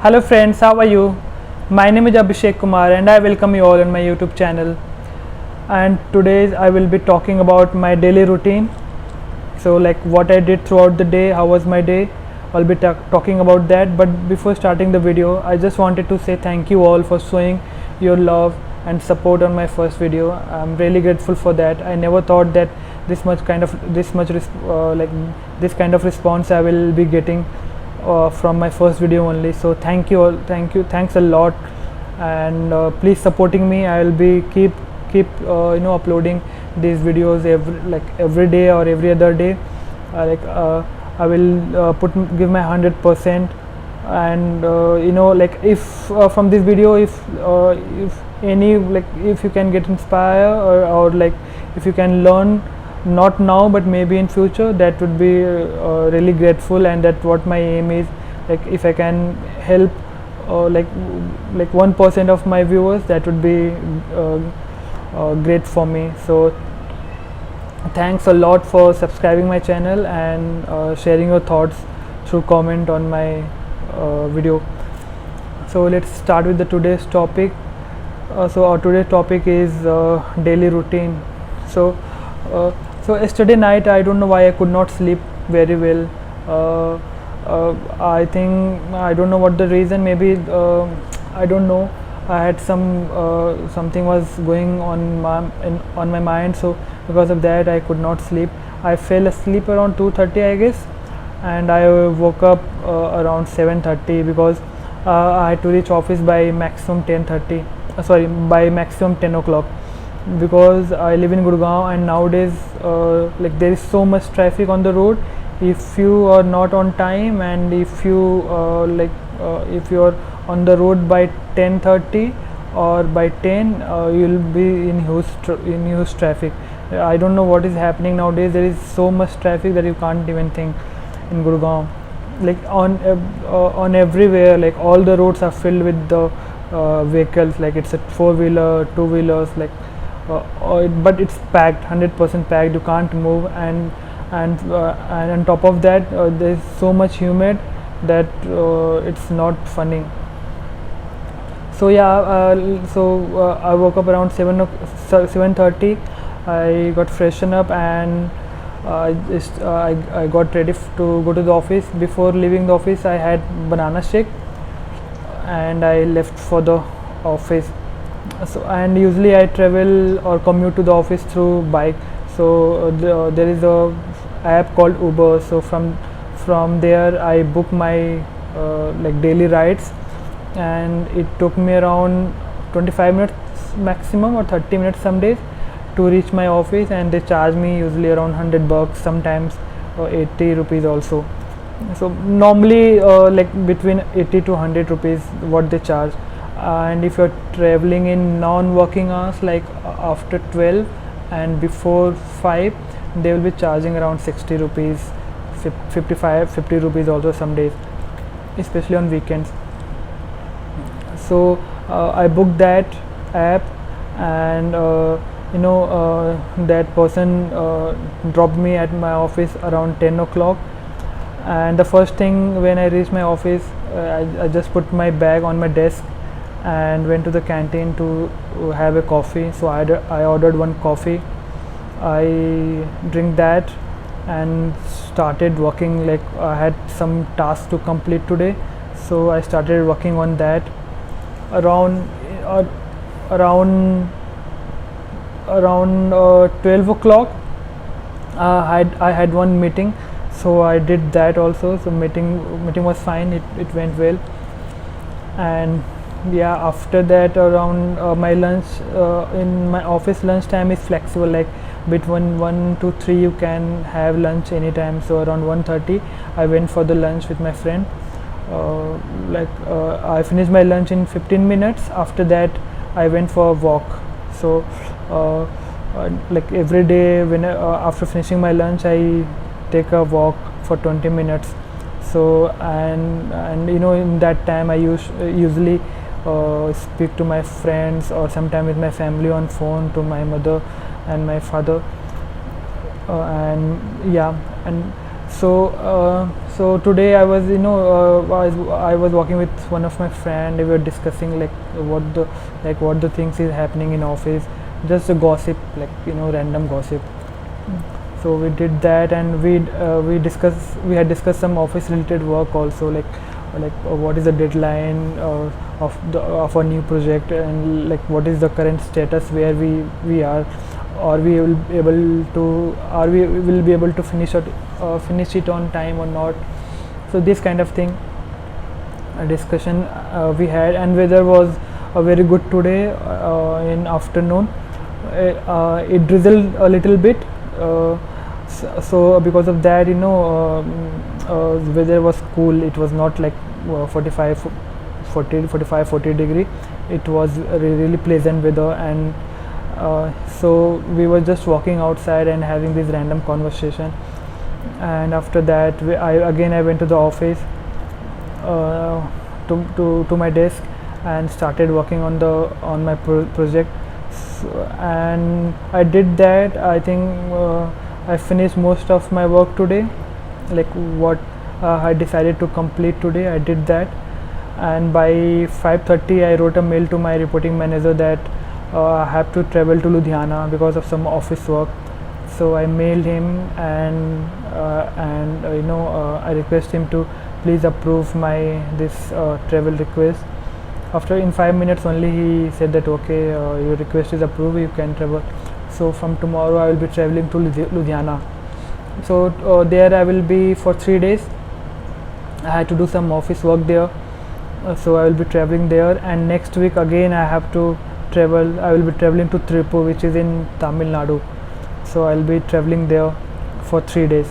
Hello friends, how are you? My name is Abhishek Kumar and I welcome you all on my YouTube channel. And today I will be talking about my daily routine. So like what I did throughout the day, how was my day. I'll be talking about that. But before starting the video, I just wanted to say thank you all for showing your love and support on my first video. I'm really grateful for that. I never thought that this kind of response I will be getting from my first video only. So thank you all, thanks a lot, and please supporting me. I will be keep uploading these videos every day or every other day. I will give my 100%, and if from this video, if any if you can get inspired, or if you can learn, not now but maybe in future, that would be really grateful. And that what my aim is, if I can help 1% of my viewers, that would be great for me. So thanks a lot for subscribing my channel and sharing your thoughts through comment on my video. So let's start with the today's topic. So our today's topic is daily routine. So yesterday night, I don't know why I could not sleep very well. I think, I don't know what the reason. Maybe I don't know. I had something was going on my mind. So because of that, I could not sleep. I fell asleep around 2:30, I guess, and I woke up around 7:30 because I had to reach office by maximum 10:30. By maximum 10 o'clock. Because I live in Gurgaon, and nowadays there is so much traffic on the road. If you are not on time, and if you if you are on the road by 10:30 or by 10, you'll be in huge traffic. I don't know what is happening nowadays. There is so much traffic that you can't even think in Gurgaon. On everywhere, all the roads are filled with the vehicles. It's a 4-wheeler, 2-wheelers, but it's packed, 100% packed. You can't move, and on top of that, there's so much humid that it's not funny. So I woke up around 7:30. I got freshened up, and I got ready to go to the office. Before leaving the office, I had banana shake, and I left for the office. So, and usually I travel or commute to the office through bike. So there is a app called Uber. So from there I book my daily rides, and it took me around 25 minutes maximum, or 30 minutes some days, to reach my office. And they charge me usually around $100, sometimes 80 rupees also. So normally between 80 to 100 rupees what they charge. And if you're traveling in non-working hours, after 12 and before 5, they will be charging around 60 rupees, 50 rupees also some days, especially on weekends. So I booked that app, and that person dropped me at my office around 10 o'clock. And the first thing when I reached my office, I just put my bag on my desk and went to the canteen to have a coffee. So I ordered one coffee. I drink that and started working. I had some tasks to complete today, so I started working on that. Around 12 o'clock, I had one meeting, so I did that also. So meeting was fine. It went well. And after that, around my lunch, in my office, lunch time is flexible. Between 1 to 3 you can have lunch anytime. So around 1:30 I went for the lunch with my friend. I finished my lunch in 15 minutes. After that I went for a walk. So every day, when after finishing my lunch, I take a walk for 20 minutes. So and in that time I usually speak to my friends, or sometime with my family on phone, to my mother and my father. And So today I was, I was walking with one of my friend. We were discussing like what the things is happening in office, just a gossip, like random gossip. So we did that, and we had discussed some office related work also, what is the deadline of a new project, and like what is the current status where we are, or we will be able to, or we will be able to finish it on time or not. So this kind of thing, a discussion we had. And weather was very good today in afternoon. It drizzled a little bit, so because of that, the weather was cool. It was not like 40 degree. It was really pleasant weather. And so we were just walking outside and having this random conversation. And after that, I went to the office, to my desk, and started working on my project. And I did that. I think I finished most of my work today, like what I decided to complete today. I did that, and by 5:30 I wrote a mail to my reporting manager that I have to travel to Ludhiana because of some office work. So I mailed him, and I request him to please approve my this travel request. After in 5 minutes only, he said that okay, your request is approved, you can travel. So from tomorrow I will be traveling to Ludhiana. So there I will be for 3 days. I had to do some office work there, so I will be traveling there. And next week again I have to travel. I will be traveling to Tripur, which is in Tamil Nadu. So I will be traveling there for 3 days.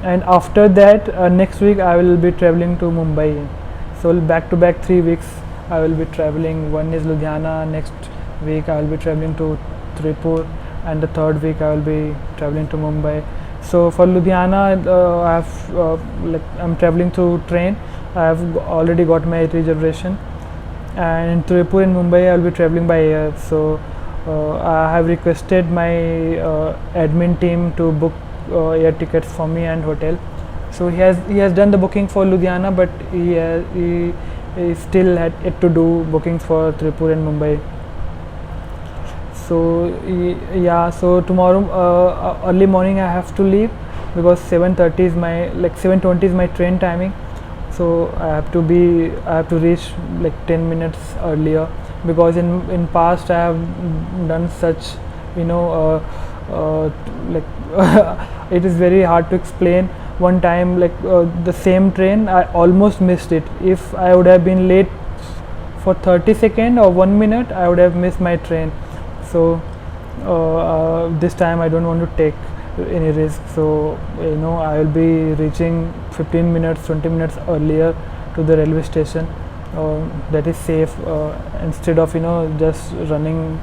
And after that, next week I will be traveling to Mumbai. So back to back 3 weeks I will be traveling. One is Ludhiana, next week I will be traveling to Tripur, and the third week I will be traveling to Mumbai. So for Ludhiana, I'm traveling through train. I have already got my reservation. And in Tripur and Mumbai I will be traveling by air. So I have requested my admin team to book air tickets for me and hotel. So he has done the booking for Ludhiana, but he still had yet to do bookings for Tripur and Mumbai. So so tomorrow early morning I have to leave, because 7:30 is my 7:20 is my train timing. So I have to reach like 10 minutes earlier, because in past I have done such, it is very hard to explain. One time, the same train, I almost missed it. If I would have been late for 30 seconds or 1 minute, I would have missed my train. So this time I don't want to take any risk. So I will be reaching 15 minutes 20 minutes earlier to the railway station. That is safe, instead of just running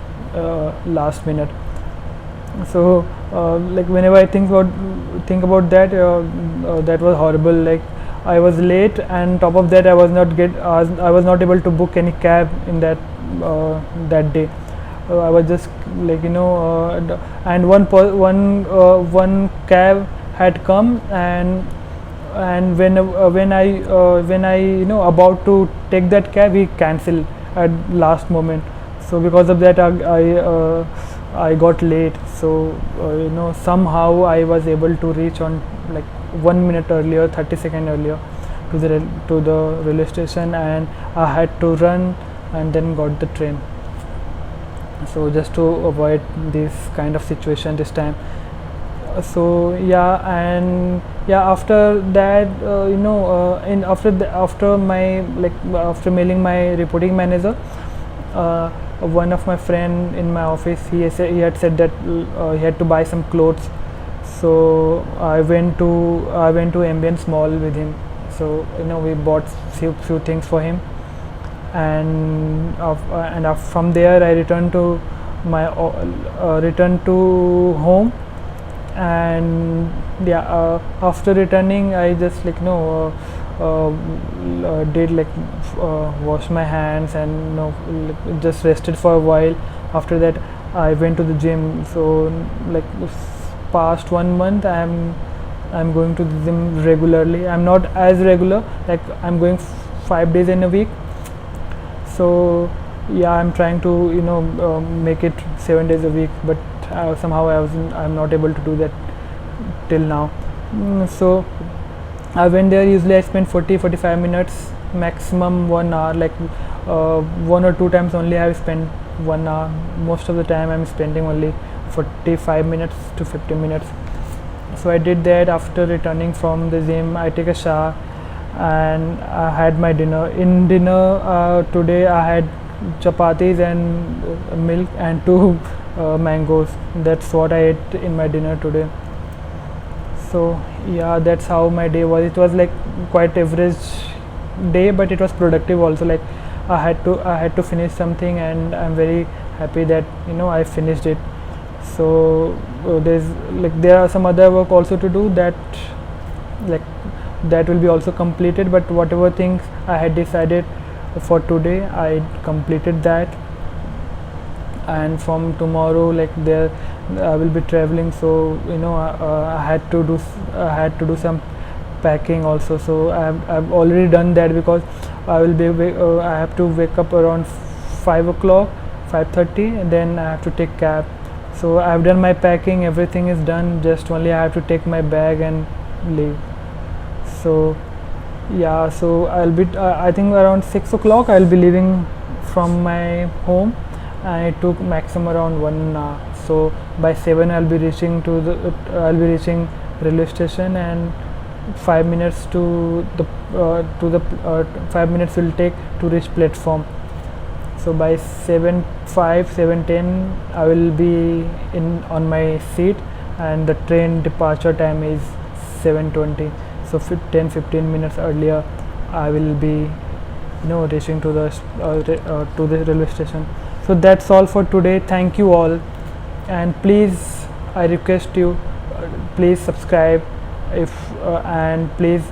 last minute. So whenever I think about that, that was horrible. Like I was late, and top of that I was not able to book any cab in that day. I was just and one cab had come, and when I about to take that cab, he cancelled at last moment. So because of that I got late. So somehow I was able to reach on 1 minute earlier, 30 seconds earlier to the railway station, and I had to run and then got the train. So just to avoid this kind of situation this time. So after that, after mailing my reporting manager, one of my friend in my office, he had said that he had to buy some clothes. So I went to Ambience Mall with him. So we bought few things for him, and from there I returned to home. And after returning, I just did wash my hands, and just rested for a while. After that I went to the gym. So past 1 month I am I'm going to the gym regularly. I'm not as regular, like I'm going 5 days in a week. So yeah, I'm trying to make it 7 days a week, but somehow I'm not able to do that till now. So I went there. Usually I spend 40-45 minutes, maximum 1 hour. Like 1 or 2 times only I have spent 1 hour. Most of the time I'm spending only 45 minutes to 50 minutes. So I did that. After returning from the gym, I take a shower and I had my dinner. In dinner today I had chapatis and milk and two mangoes. That's what I ate in my dinner today. So yeah, that's how my day was. It was like quite average day, but it was productive also. Like I had to finish something, and I'm very happy that I finished it. So there are some other work also to do, like that will be also completed, but whatever things I had decided for today, I completed that. And from tomorrow, like there I will be traveling, so I had to do some packing also. So I've already done that, because I have to wake up around 5 o'clock, 5:30, and then I have to take cab. So I've done my packing, everything is done, just only I have to take my bag and leave. So yeah, so I'll be I think around 6 o'clock I'll be leaving from my home, and it took maximum around 1 hour. So by 7 I'll be reaching railway station, and 5 minutes to the 5 minutes will take to reach platform. So by 7:05, 7:10 I will be in on my seat, and the train departure time is 7:20. So 10-15 minutes earlier I will be reaching to the railway station. So that's all for today. Thank you all, and please, I request you, please subscribe and please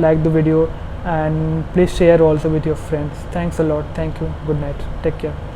like the video, and please share also with your friends. Thanks a lot. Thank you. Good night. Take care.